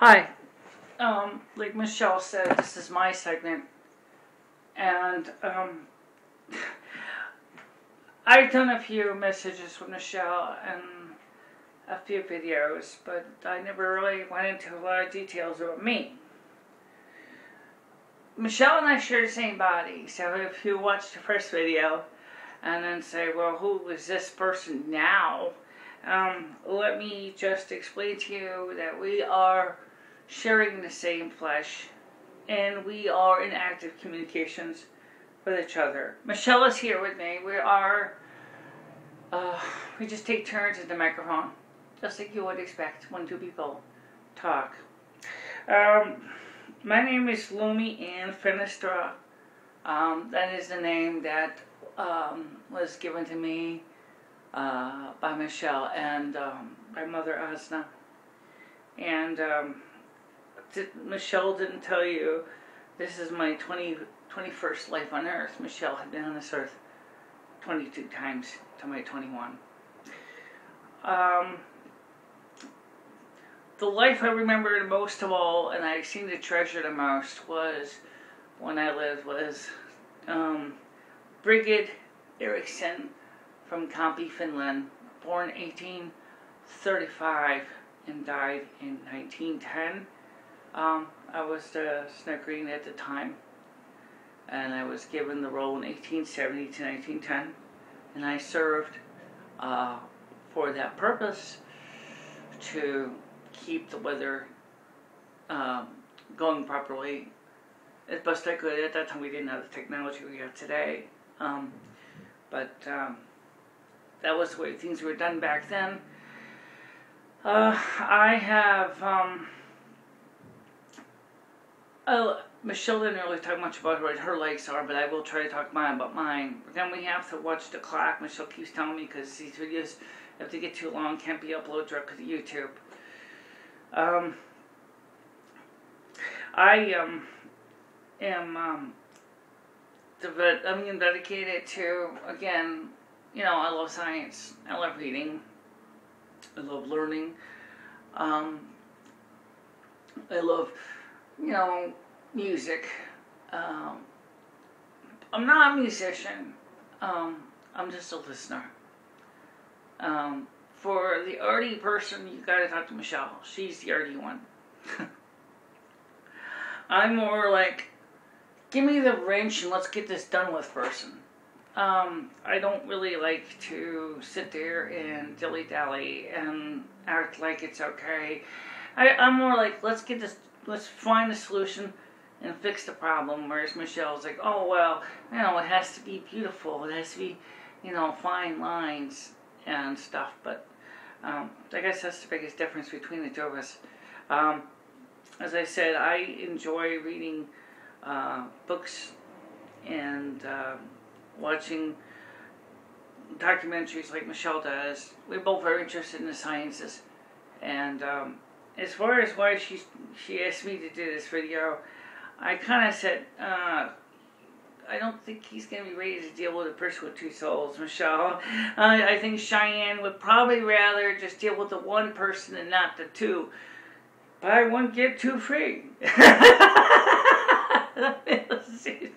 Hi. Like Michele said, this is my segment, and I've done a few messages with Michele and a few videos, but I never really went into a lot of details about me. Michele and I share the same body, so if you watch the first video and then say, well, who is this person now? Let me just explain to you that we are sharing the same flesh, and we are in active communications with each other. Michele is here with me. We just take turns at the microphone, just like you would expect when two people talk. My name is Lumi Anne Finistra. That is the name that was given to me by Michele and my mother Asna. And Michele didn't tell you, this is my 21st life on earth. Michele had been on this earth 22 times to my 21. The life I remember most of all, and I seem to treasure the most, was when I lived with Brigid Eriksson from Kamppi, Finland, born 1835 and died in 1910. I was the Snuggerine at the time, and I was given the role in 1870 to 1910, and I served for that purpose, to keep the weather going properly as best I could. At that time we didn't have the technology we have today, but that was the way things were done back then. I have Michele didn't really talk much about what her likes are, but I will try to talk about mine. Then we have to watch the clock. Michele keeps telling me, because these videos, if they get too long, can't be uploaded directly to YouTube. I am dedicated to, again, you know, I love science, I love reading, I love learning, I love, you know, music. I'm not a musician, I'm just a listener. For the arty person, you gotta talk to Michele. She's the arty one. I'm more like, give me the wrench and let's get this done with person. I don't really like to sit there and dilly-dally and act like it's okay. I'm more like, let's find a solution and fix the problem. Whereas Michele's like, oh, well, you know, it has to be beautiful. It has to be, you know, fine lines and stuff. But I guess that's the biggest difference between the two of us. As I said, I enjoy reading books and watching documentaries like Michele does. We're both very interested in the sciences. And as far as why she asked me to do this video, I kind of said, I don't think he's going to be ready to deal with a person with two souls, Michele. I think Cheyenne would probably rather just deal with the one person and not the two. Buy one, get two free.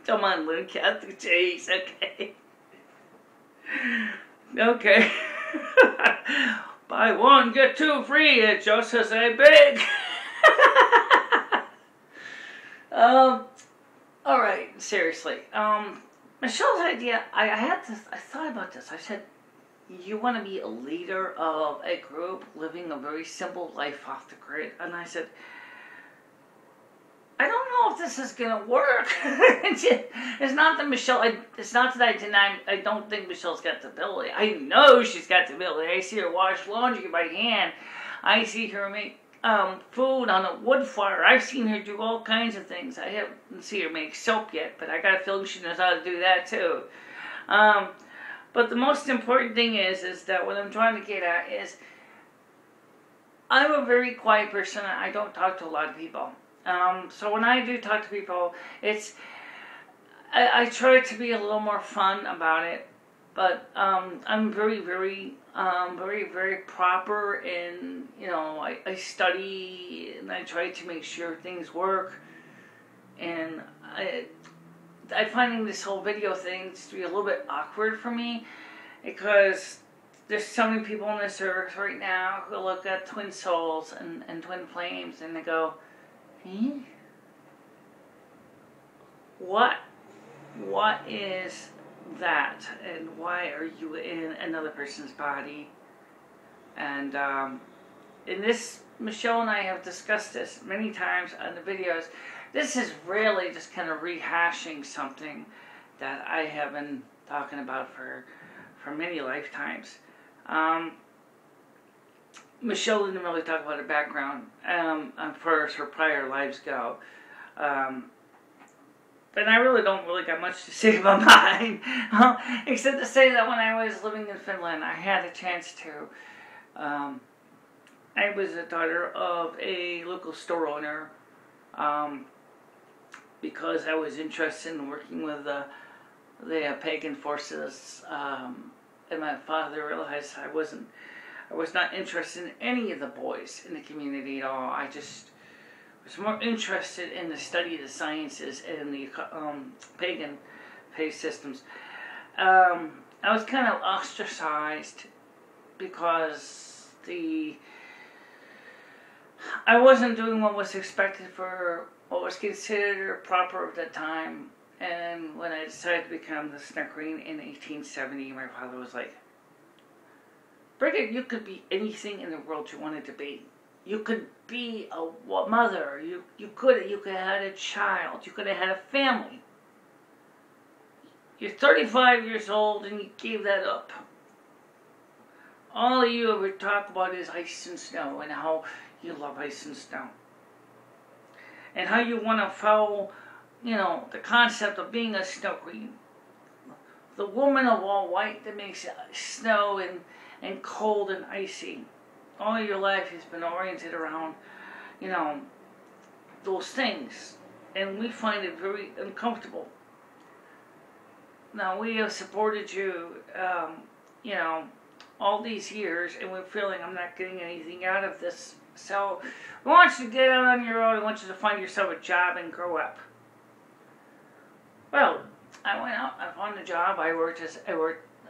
Come on, Lou, cut the chase, okay? Okay. Buy one, get two free, it just as I beg. Alright, seriously. Michele's idea, I thought about this. I said, you want to be a leader of a group living a very simple life off the grid? And I said, I don't know if this is going to work. It's not that Michele, it's not that I don't think Michele's got the ability. I know she's got the ability. I see her wash laundry by hand. I see her make food on a wood fire. I've seen her do all kinds of things. I haven't seen her make soap yet, but I got a feeling she knows how to do that too. But the most important thing is that what I'm trying to get at is, I'm a very quiet person. I don't talk to a lot of people. So when I do talk to people, I try to be a little more fun about it. But I'm very, very proper, and I study and I try to make sure things work. And I'm finding this whole video thing to be a little bit awkward for me, because there's so many people on this earth right now who look at twin souls and twin flames and they go, "Hmm? What is that, and why are you in another person's body?" And in this, Michele and I have discussed this many times on the videos. This is really just kind of rehashing something that I have been talking about for many lifetimes. Michele didn't really talk about her background as far as her prior lives go. But I really don't got much to say about mine, except to say that when I was living in Finland, I had a chance to. I was the daughter of a local store owner, because I was interested in working with the pagan forces, and my father realized I was not interested in any of the boys in the community at all. I just was more interested in the study of the sciences and the pagan faith systems. I was kind of ostracized because I wasn't doing what was expected for what was considered proper at the time. And when I decided to become the Snow Queen in 1870, my father was like, "Brigitte, you could be anything in the world you wanted to be. You could be a mother. You could have had a child. You could have had a family. You're 35 years old and you gave that up. All you ever talk about is ice and snow, and how you love ice and snow, and how you want to follow, the concept of being a Snow Queen, the woman of all white that makes snow and cold and icy. All your life has been oriented around, those things, and we find it very uncomfortable. Now, we have supported you, all these years, and we're feeling I'm not getting anything out of this. So, we want you to get out on your own. I want you to find yourself a job and grow up." Well, I went out, I found a job. I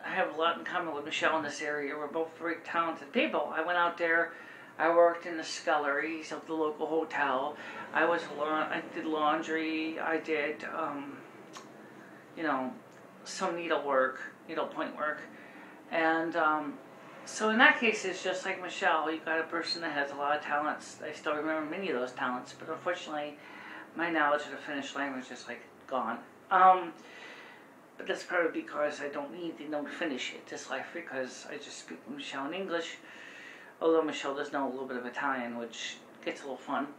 have a lot in common with Michele in this area. We're both very talented people. I went out there, I worked in the sculleries of the local hotel. I did laundry, I did, some needlepoint work. And so in that case, it's just like Michele. You got a person that has a lot of talents. I still remember many of those talents, but unfortunately, my knowledge of the Finnish language is gone. But that's probably because I don't need to know Finnish at this life, because I just speak with Michele in English. Although Michele does know a little bit of Italian, which gets a little fun.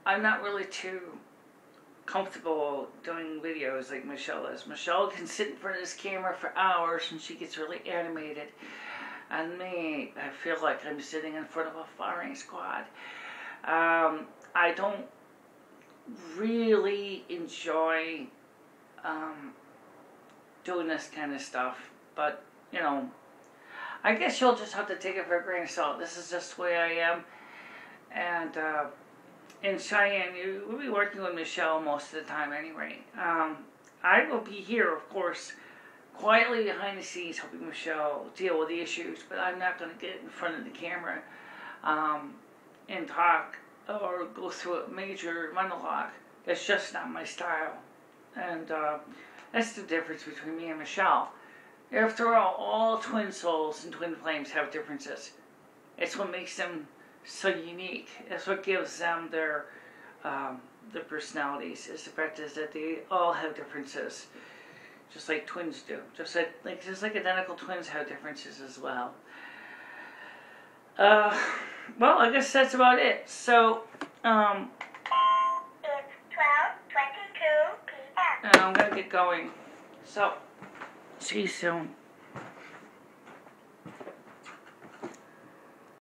I'm not really too comfortable doing videos like Michele is. Michele can sit in front of this camera for hours and she gets really animated. And me, I feel like I'm sitting in front of a firing squad. I don't really enjoy doing this kind of stuff, but I guess you'll just have to take it for a grain of salt. This is just the way I am. And in Cheyenne, we'll be working with Michele most of the time anyway. I will be here, of course, quietly behind the scenes, helping Michele deal with the issues, but I'm not going to get in front of the camera and talk or go through a major monologue. That's just not my style. And that's the difference between me and Michele. After all twin souls and twin flames have differences. It's what makes them so unique. That's what gives them their personalities, is the fact is that they all have differences, just like twins do. Just like identical twins have differences as well. Well, I guess that's about it. So, It's 12:22 p.m. and I'm gonna get going. So, see you soon.